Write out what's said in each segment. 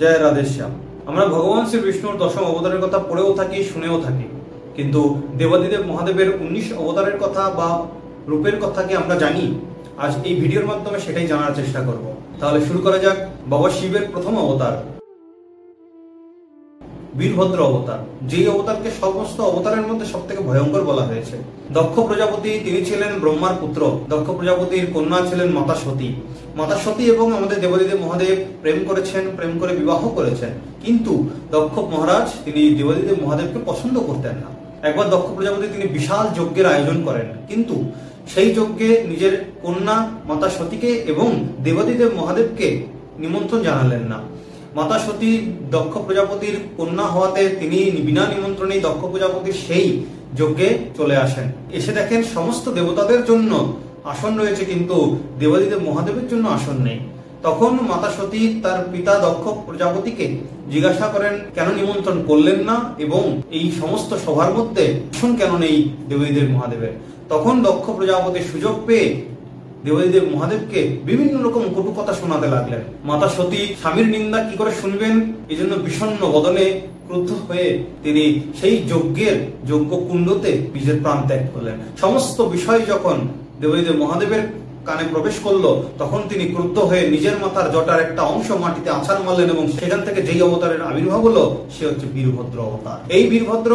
জয় রাধেশ্যাম। আমরা ভগবান শ্রী বিষ্ণুর দশম অবতারের কথা পড়েও থাকি, শুনেও থাকি, কিন্তু দেবাদিদেব মহাদেবের 19 অবতারের কথা বা রূপের কথা কি আমরা জানি? আজ এই ভিডিওর মাধ্যমে সেটাই জানার চেষ্টা করব। তাহলে শুরু করা যাক। বাবা শিবের প্রথম অবতার বীরভদ্র অবতার, যেই অবতারকে সমস্ত অবতারের মধ্যে সব থেকে ভয়ঙ্কর বলা হয়েছে। দক্ষ প্রজাপতি, তিনি ছিলেন ব্রহ্মার পুত্র। দক্ষ প্রজাপতির কন্যা ছিলেন মাতা সতী। মাতা সতী এবং আমাদের দেবাদিদেব মহাদেব প্রেম করেছেন, প্রেম করে বিবাহ করেছেন, কিন্তু দক্ষ মহারাজ তিনি দেবাদিদেব মহাদেবকে পছন্দ করতেন না। একবার দক্ষ প্রজাপতি তিনি বিশাল যজ্ঞের আয়োজন করেন, কিন্তু সেই যজ্ঞে নিজের কন্যা মাতা সতীকে এবং দেবাদিদেব মহাদেবকে নিমন্ত্রণ জানালেন না। মাতা সতী দক্ষ প্রজাপতির কন্যা হওয়াতে তিনি বিনা নিমন্ত্রণেই দক্ষ প্রজাপতির সেই যজ্ঞে চলে আসেন। এসে দেখেন সমস্ত দেবতাদের জন্য আসন রয়েছে, কিন্তু দেবাদিদেব মহাদেবের জন্য আসন নেই। তখন মাতা সতী তার পিতা দক্ষ প্রজাপতিকে জিজ্ঞাসা করেন, কেন নিমন্ত্রণ করলেন না এবং এই সমস্ত সভার মধ্যে আসন কেন নেই দেবাদিদেব মহাদেবের? তখন দক্ষ প্রজাপতি সুযোগ পেয়ে দেবাদিদেব মহাদেবকে বিভিন্ন রকম কটু কথা শোনাতে লাগলেন। মাতা সতী স্বামীর নিন্দা কি করে শুনবেন, এই জন্য বিষণ্ণ বদনে ক্রুদ্ধ হয়ে তিনি সেই যজ্ঞ কুণ্ডতে নিজের প্রাণ ত্যাগ করলেন। সমস্ত বিষয় যখন দেবাদিদেব মহাদেবের কানে প্রবেশ করলো, তখন তিনি ক্রুদ্ধ হয়ে নিজের মাথার জটার একটা অংশ মাটিতে আছাড় মারলেন এবং সেখান থেকে যেই অবতারের আবির্ভাব হলো সে হচ্ছে বীরভদ্র অবতার। এই বীরভদ্র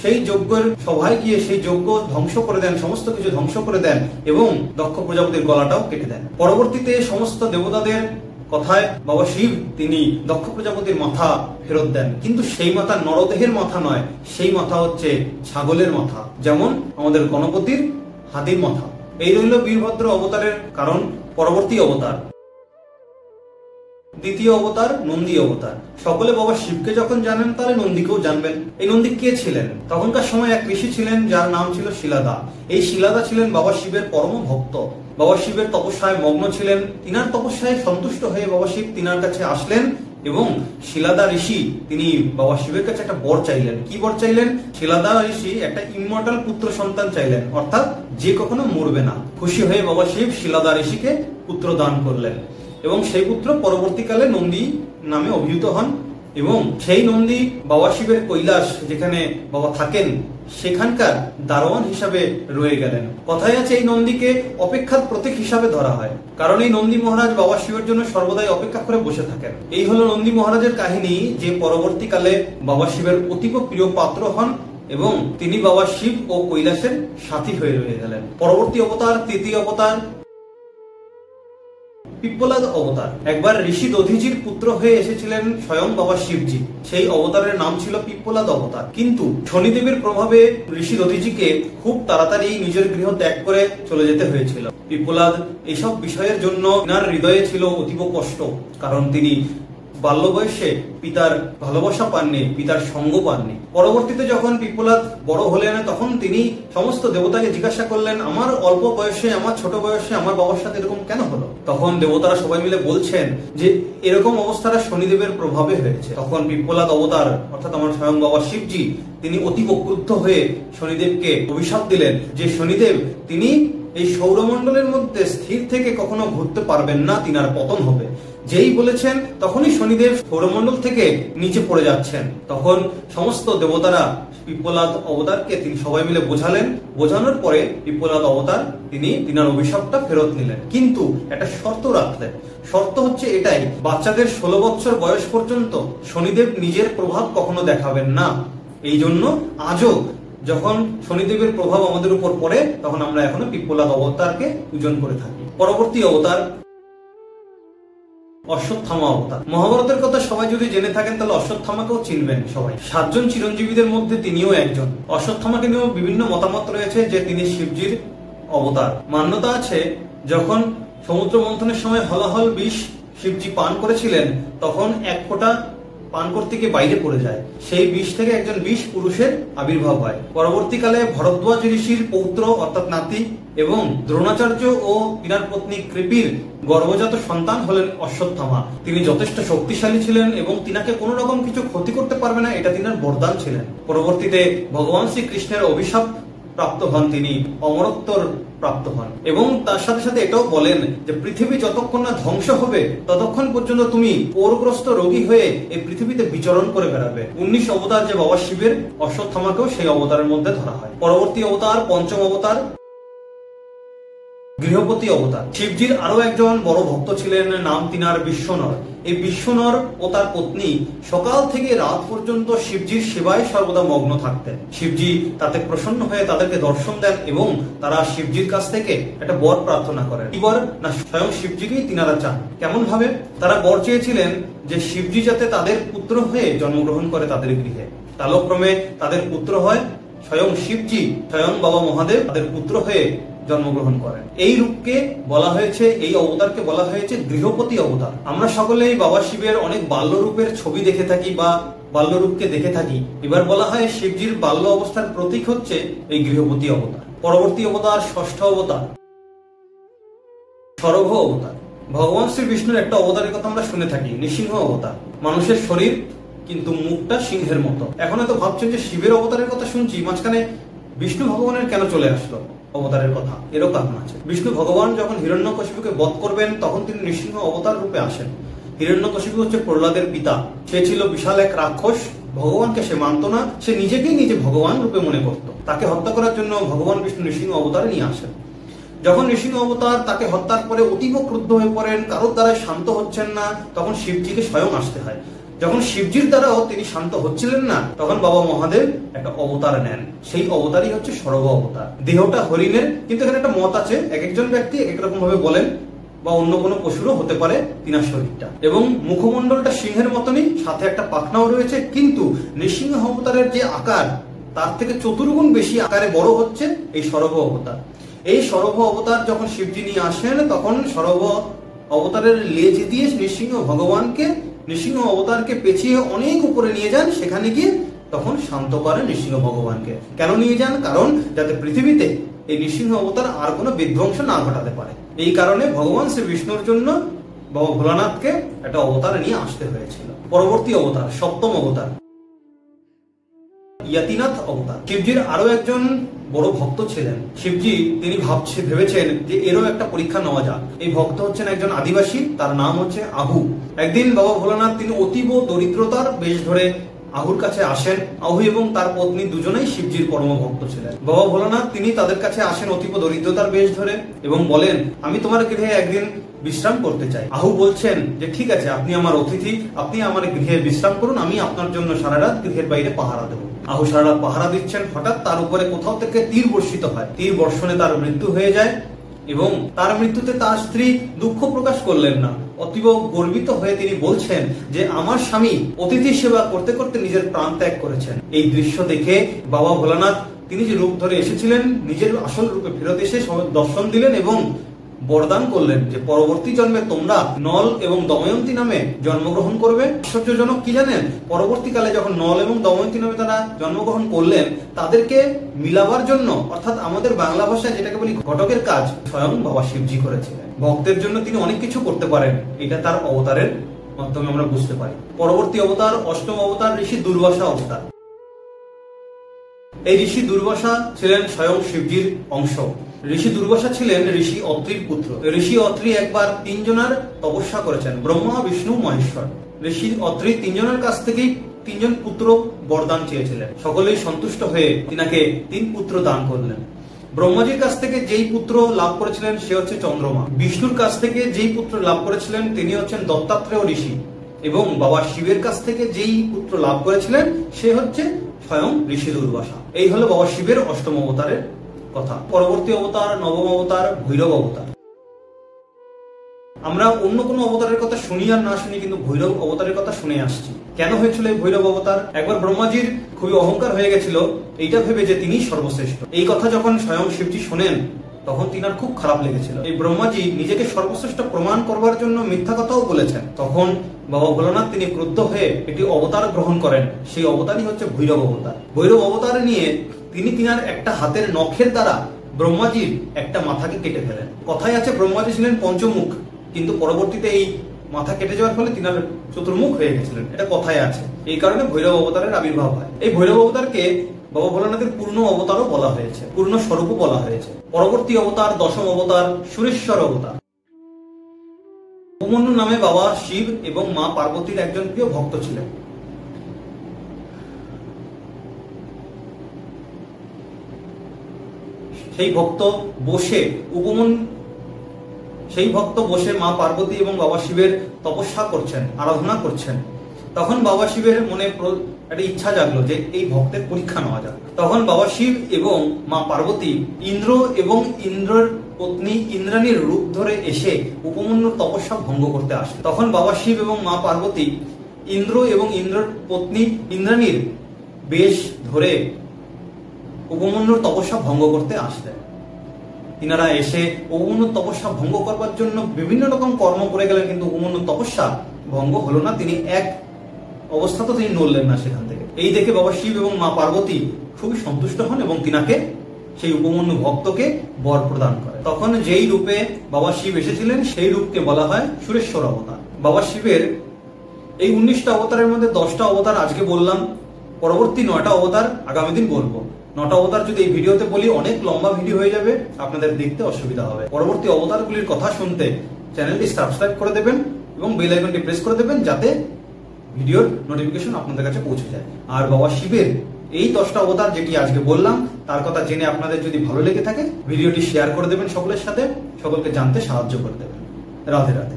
সেই যজ্ঞের সভায় গিয়ে সেই যজ্ঞ ধ্বংস করে দেন, সমস্ত কিছু ধ্বংস করে দেন এবং দক্ষ প্রজাপতির গলাটাও কেটে দেন। পরবর্তীতে সমস্ত দেবতাদের কথায় বাবা শিব তিনি দক্ষ প্রজাপতির মাথা ফেরত দেন, কিন্তু সেই মাথা নরদেহের মাথা নয়, সেই মাথা হচ্ছে ছাগলের মাথা, যেমন আমাদের গণপতির হাতির মাথা। এই রইল বীরভদ্র অবতারের কারণ। পরবর্তী অবতার দ্বিতীয় অবতার নন্দী অবতার। সকলে বাবা শিবকে যখন জানেন তাহলে নন্দীকেও জানবেন। এই নন্দী কে ছিলেন? তখনকার সময় এক ঋষি ছিলেন যার নাম ছিল শিলাদা। এই শিলাদা ছিলেন বাবা শিবের পরম ভক্ত। বাবা শিবের তপস্যায় মগ্ন ছিলেন। তিনার তপস্যায় সন্তুষ্ট হয়ে বাবা শিব তিনার কাছে আসলেন এবং শিলাদা ঋষি তিনি বাবা শিবের কাছে একটা বর চাইলেন। কি বর চাইলেন? শিলাদা ঋষি একটা ইমমর্টাল পুত্র সন্তান চাইলেন, অর্থাৎ যে কখনো মরবে না। খুশি হয়ে বাবা শিব শিলাদা ঋষিকে পুত্র দান করলেন এবং সেই পুত্র পরবর্তীকালে নন্দী নামে অভিহিত হন এবং সেই নন্দী বাবা শিবের কৈলাস যেখানে বাবা থাকেন সেখানকার দারোয়ান হিসাবে রয়ে গেলেন। কথায় আছে এই নন্দীকে অপেক্ষার প্রতীক হিসাবে ধরা হয়, কারণ এই নন্দী মহারাজ বাবা শিবের জন্য সর্বদাই অপেক্ষা করে বসে থাকেন। এই হলো নন্দী মহারাজের কাহিনী, যে পরবর্তীকালে বাবা শিবের অতীব প্রিয় পাত্র হন এবং তিনি বাবা শিব ও কৈলাসের সাথী হয়ে রয়ে গেলেন। পরবর্তী অবতার তৃতীয় অবতার পিপ্পলাদ অবতার। একবার ঋষি দধিজির পুত্র হয়ে এসেছিলেন স্বয়ং বাবা শিবজি। সেই অবতারের নাম ছিল পিপ্পলাদ অবতার, কিন্তু শনিদেবের প্রভাবে ঋষি দধিজিকে খুব তাড়াতাড়ি নিজের গৃহ ত্যাগ করে চলে যেতে হয়েছিল। পিপ্পলাদ এইসব বিষয়ের জন্য তার হৃদয়ে ছিল অতীব কষ্ট, কারণ তিনি বাল্য বয়সে পিতার ভালোবাসা পাননি, পিতার সঙ্গ পাননি। পরবর্তীতে যখন পিপ্পলাদ বড় হলেন তখন তিনি সমস্ত দেবতাকে জিজ্ঞাসা করলেন, আমার অল্প বয়সে, আমার ছোট বয়সে আমার বাবার সাথে এরকম কেন হলো? তখন দেবতারা সবাই মিলে বলছেন যে এরকম অবস্থাটা শনিদেবের প্রভাবে হয়েছে। তখন পিপ্পলাদ অবতার অর্থাৎ আমার স্বয়ং বাবা শিবজি তিনি অতীব ক্রুদ্ধ হয়ে শনিদেবকে অভিশাপ দিলেন যে শনিদেব তিনি এই সৌরমণ্ডলের মধ্যে স্থির থেকে কখনো ঘুরতে পারবেন না, তিনার পতন হবে। যেই বলেছেন তখনই শনিদেব সৌরমণ্ডল থেকে নিচে পড়ে যাচ্ছেন। তখন সমস্ত দেবতারা পিপ্পলাদ অবতারকে তিনি সবাই মিলে বোঝালেন। বোঝানোর পরে পিপ্পলাদ অবতার তিনি তিনার অভিশাপটা ফেরত নিলেন, কিন্তু একটা শর্ত রাখলেন। শর্ত হচ্ছে এটাই, বাচ্চাদের 16 বছর বয়স পর্যন্ত শনিদেব নিজের প্রভাব কখনো দেখাবেন না। এই জন্য আজও যখন শনিদেবের প্রভাব আমাদের উপর পড়ে তখন আমরা এখনো পিপ্পলাদ অবতারকে পূজন করে থাকি। পরবর্তী অবতার অশ্বত্থামা অবতার। মহাভারতের কথা সবাই যদি জেনে থাকেন তাহলে অশ্বত্থামাকেও চিনবেন সবাই। 7 জন চিরঞ্জীবীদের মধ্যে তিনিও একজন। অশ্বত্থামাকে নিয়েও বিভিন্ন মতামত রয়েছে যে তিনি শিবজির অবতার। মান্যতা আছে যখন সমুদ্র মন্থনের সময় হলাহল বিষ শিবজি পান করেছিলেন তখন এক ফোঁটা পান করতে গিয়ে বাইরে পড়ে যায়। সেই বিষ থেকে একজন বিষ পুরুষের আবির্ভাব হয়। পরবর্তীকালে ভরদ্বাজ ঋষির পৌত্র অর্থাৎ নাতি এবং দ্রোণাচার্য ও তিনার পত্নী কৃপির গর্ভজাত সন্তান হলেন অশ্বত্থামা। তিনি যথেষ্ট শক্তিশালী ছিলেন এবং তিনাকে কোনো রকম কিছু ক্ষতি করতে পারবে না, এটা তিনার বরদান ছিলেন। পরবর্তীতে ভগবান শ্রীকৃষ্ণের অভিশাপ প্রাপ্ত হন তিনি, অমরত্বর প্রাপ্ত হন এবং তার সাথে সাথে এটাও বলেন যে পৃথিবী যতক্ষণ না ধ্বংস হবে ততক্ষণ পর্যন্ত তুমি পৌরগ্রস্ত রোগী হয়ে এই পৃথিবীতে বিচরণ করে বেড়াবে। 19 অবতার যে বাবা শিবের, অশ্বত্থামাকেও সেই অবতারের মধ্যে ধরা হয়। পরবর্তী অবতার, পঞ্চম অবতার, গৃহপতি অবতার। শিবজির আরো একজন বড় ভক্ত ছিলেন, নাম তিনার বিশ্বনর। এই বিশ্বনর ও তার পত্নী সকাল থেকে রাত পর্যন্ত শিবজির সেবায় সর্বদা মগ্ন থাকতেন। শিবজি তাতে প্রসন্ন হয়ে তাদেরকে দর্শন দেন এবং তারা শিবজির কাছ থেকে একটা বর প্রার্থনা করেন। কি বর? না, স্বয়ং শিবজিকেই তিনারা চান। কেমন ভাবে? তারা বর চেয়েছিলেন যে শিবজি যাতে তাদের পুত্র হয়ে জন্মগ্রহণ করে তাদের গৃহে। কালক্রমে তাদের পুত্র হয়, স্বয়ং শিবজি, স্বয়ং বাবা মহাদেব তাদের পুত্র হয়ে জন্মগ্রহণ করেন। এই রূপকে বলা হয়েছে, এই অবতারকে বলা হয়েছে গৃহপতি অবতার। আমরা সকলেই বাবা শিবের অনেক বাল্য রূপের ছবি দেখে থাকি বা বাল্য রূপকে দেখে থাকি। এবার বলা হয় শিবজির বাল্য অবস্থার প্রতীক হচ্ছে এই গৃহপতি অবতার। পরবর্তী অবতার, ষষ্ঠ অবতার, সরভ অবতার। ভগবান শ্রী বিষ্ণুর একটা অবতারের কথা আমরা শুনে থাকি, নৃসিংহ অবতার। মানুষের শরীর কিন্তু মুখটা সিংহের মতো। এখন হয়তো ভাবছেন যে শিবের অবতারের কথা শুনছি, মাঝখানে বিষ্ণু ভগবানের কেন চলে আসলো অবতারের কথা? এরও কারণ আছে। বিষ্ণু ভগবান যখন হিরণ্যকশিপুকে বধ করবেন তখন তিনি নৃসিংহ অবতার রূপে আসেন। হিরণ্যকশিপু হচ্ছে প্রহ্লাদের পিতা। সে ছিল বিশাল এক রাক্ষস। ভগবানকে সে মানত না, সে নিজেকেই নিজে ভগবান রূপে মনে করত। তাকে হত্যা করার জন্য ভগবান বিষ্ণু নৃসিংহ অবতারে নিয়ে আসেন। যখন নৃসিংহ অবতার তাকে হত্যার পরে অতীব ক্রুদ্ধ হয়ে পড়েন, কারোর দ্বারা শান্ত হচ্ছেন না, তখন শিবজিকে স্বয়ং আসতে হয়। যখন শিবজির দ্বারাও তিনি শান্ত হচ্ছিলেন না, তখন বাবা মহাদেব একটা অবতার নেন। সেই অবতারই হচ্ছে সরভ অবতার। দেহটা হরিণের, কিন্তু এখানে একটা মত আছে, এক একজন ব্যক্তি এক এক রকম ভাবে বলেন, বা অন্য কোনো পশুরও হতে পারে তিনার শরীরটা। এবং মুখমণ্ডলটা সিংহের মতনই, সাথে একটা পাখনাও রয়েছে, কিন্তু নৃসিংহ অবতারের যে আকার তার থেকে চতুর্গুণ বেশি আকারে বড় হচ্ছে এই সরভ অবতার। এই সরভ অবতার যখন শিবজি নিয়ে আসেন, তখন সরভ অবতারের লেজ দিয়ে নৃসিংহ ভগবানকে, নৃসিংহ অবতারকে পেঁচিয়ে অনেক উপরে নিয়ে যান। সেখানে গিয়ে তখন শান্ত করেন নৃসিংহ ভগবানকে। কেন নিয়ে যান? কারণ যাতে পৃথিবীতে এই নৃসিংহ অবতার আর কোনো বিধ্বংস না ঘটাতে পারে। এই কারণে ভগবান শ্রী বিষ্ণুর জন্য বাবা ভোলানাথকে একটা অবতার নিয়ে আসতে হয়েছিল। পরবর্তী অবতার, সপ্তম অবতার, ইয়াতিনাথ অবতার। শিবজির আরো একজন বড় ভক্ত ছিলেন। শিবজি তিনি ভেবেছেন যে এরও একটা পরীক্ষা নেওয়া যাক। এই ভক্ত হচ্ছেন একজন আদিবাসী, তার নাম হচ্ছে আহু। একদিন বাবা ভোলানাথ তিনি অতীব দরিদ্রতার বেশ ধরে আহুর কাছে আসেন। আহু এবং তার পত্নী দুজনেই শিবজির পরম ভক্ত ছিলেন। বাবা ভোলানাথ তিনি তাদের কাছে আসেন অতীব দরিদ্রতার বেশ ধরে এবং বলেন, আমি তোমার গৃহে একদিন বিশ্রাম করতে চাই। আহু বলছেন যে ঠিক আছে, আপনি আমার অতিথি, আপনি আমার গৃহে বিশ্রাম করুন, আমি আপনার জন্য সারা রাত গৃহের বাইরে পাহারা দেবো। আহু সারা রাত পাহারা দিচ্ছেন, হঠাৎ তার উপরে কোথাও থেকে তীর বর্ষিত হয়। তীর বর্ষণে তার মৃত্যু হয়ে যায় এবং তার মৃত্যুতে তার স্ত্রী দুঃখ প্রকাশ করলেন না। অতীব গর্বিত হয়ে তিনি বলছেন যে আমার স্বামী অতিথি সেবা করতে করতে নিজের প্রাণ ত্যাগ করেছেন। এই দৃশ্য দেখে বাবা ভোলানাথ তিনি যে রূপ ধরে এসেছিলেন, নিজের আসল রূপে ফেরত এসে দর্শন দিলেন এবং বরদান করলেন যে পরবর্তী জন্মে তোমরা নল এবং দময়ন্তী নামে জন্মগ্রহণ করবে। আশ্চর্যজনক কি জানেন? পরবর্তীকালে যখন নল এবং দময়ন্তী নামে তারা জন্মগ্রহণ করলেন, তাদেরকে মিলাবার জন্য, অর্থাৎ আমাদের বাংলা ভাষায় যেটাকে বলি ঘটকের কাজ, স্বয়ং বাবা শিবজি করেছিলেন। ভক্তের জন্য তিনি অনেক কিছু করতে পারেন, এটা তার অবতারের মাধ্যমে আমরা বুঝতে পারি। পরবর্তী অবতার, অষ্টম অবতার, ঋষি দুর্বাসা অবতার। এই ঋষি দুর্বাসা ছিলেন স্বয়ং শিবজির অংশ। ঋষি দুর্বাসা ছিলেন ঋষি অত্রির পুত্র। ঋষি অত্রি একবার তিনজনের তপস্যা করেছেন, ব্রহ্মা, বিষ্ণু, মহেশ্বর। ঋষি অত্রি তিনজনের কাছ থেকেই তিনজন পুত্র বরদান চেয়েছিলেন। সকলেই সন্তুষ্ট হয়ে তিনাকে 3 পুত্র দান করলেন। ব্রহ্মাজির কাছ থেকে যেই পুত্র লাভ করেছিলেন সে হচ্ছে চন্দ্রমা। বিষ্ণুর কাছ থেকে যেই পুত্র লাভ করেছিলেন তিনি হচ্ছেন দত্তাত্রেয় ঋষি। এবং বাবা শিবের কাছ থেকে যেই পুত্র লাভ করেছিলেন সে হচ্ছে স্বয়ং ঋষি দুর্বাসা। এই হলো বাবা শিবের অষ্টম অবতারের কথা। পরবর্তী অবতার, নবম অবতার, ভৈরব অবতার। আমরা অন্য কোনো অবতারের কথা শুনি আর না শুনি, কিন্তু ভৈরব অবতারের কথা শুনে আসছি। কেন হয়েছিল এই ভৈরব অবতার? একবার ব্রহ্মাজির খুবই অহংকার হয়ে গেছিল, এইটা ভেবে যে তিনি সর্বশ্রেষ্ঠ। এই কথা যখন স্বয়ং শিবজি শোনেন তখন তিনার খুব খারাপ লেগেছিল। এই ব্রহ্মাজি নিজেকে সর্বশ্রেষ্ঠ প্রমাণ করবার জন্য মিথ্যা কথাও বলেছেন। তখন বাবা ভোলানাথ তিনি ক্রুদ্ধ হয়ে একটি অবতার গ্রহণ করেন। সেই অবতারই হচ্ছে ভৈরব অবতার। ভৈরব অবতার নিয়ে তিনি তিনার একটা হাতের নখের দ্বারা ব্রহ্মাজির একটা মাথাকে কেটে ফেলেন। কথায় আছে ব্রহ্মাজি ছিলেন পঞ্চমুখ, কিন্তু পরবর্তীতে এই মাথা কেটে যাওয়ার ফলে তিনার চতুর্মুখ হয়ে গেছিলেন, এটা কথায় আছে। এই কারণে ভৈরব অবতারের আবির্ভাব হয়। এই ভৈরব অবতারকে বাবা ভোলানাথের পূর্ণ অবতারও বলা হয়েছে, পূর্ণ স্বরূপও বলা হয়েছে। পরবর্তী অবতার, দশম অবতার সুরেশ্বর অবতার। উপমন্যু নামে বাবা শিব এবং মা পার্বতীর একজন প্রিয় ভক্ত ছিলেন। সেই ভক্ত বসে মা পার্বতী এবং বাবা শিবের তপস্যা করছেন, আরাধনা করছেন। তখন বাবা শিবের মনে একটা ইচ্ছা জাগলো যে এই ভক্তের পরীক্ষা নেওয়া যাক। তখন বাবা শিব এবং মা পার্বতী ইন্দ্র এবং ইন্দ্রের পত্নী ইন্দ্রাণীর রূপ ধরে এসে উপমন্যুর তপস্যা ভঙ্গ করতে আসে। তখন বাবা শিব এবং মা পার্বতী ইন্দ্র এবং ইন্দ্রের পত্নী ইন্দ্রাণীর বেশ ধরে উপমন্যুর তপস্যা ভঙ্গ করতে আসলেন। তিনারা এসে উপমন্যুর তপস্যা ভঙ্গ করবার জন্য বিভিন্ন রকম কর্ম করে গেলেন, কিন্তু উপমন্যুর তপস্যা ভঙ্গ হলো না। তিনি এক অবস্থা তো তিনি নড়লেন না সেখান থেকে। এই দেখে বাবা শিব এবং মা পার্বতী খুবই সন্তুষ্ট হন এবং তিনাকে, সেই উপমন্যু ভক্তকে বর প্রদান করে। তখন যেই রূপে বাবা শিব এসেছিলেন সেই রূপকে বলা হয় সুরেশ্বর অবতার। বাবা শিবের এই 19টা অবতারের মধ্যে 10টা অবতার আজকে বললাম, পরবর্তী 9টা অবতার আগামী দিন বলবো। 9টা অবতার যদি এই ভিডিওতে বলি অনেক লম্বা ভিডিও হয়ে যাবে, আপনাদের দেখতে অসুবিধা হবে। পরবর্তী অবতারগুলির কথা শুনতে চ্যানেলটি সাবস্ক্রাইব করে দেবেন এবং বেল আইকনটি প্রেস করে দেবেন, যাতে ভিডিওর নোটিফিকেশন আপনাদের কাছে পৌঁছে যায়। আর বাবা শিবের এই 10টা অবতার যেটি আজকে বললাম তার কথা জেনে আপনাদের যদি ভালো লেগে থাকে ভিডিওটি শেয়ার করে দেবেন সকলের সাথে, সকলকে জানতে সাহায্য করে দেবেন। রাধে রাধে।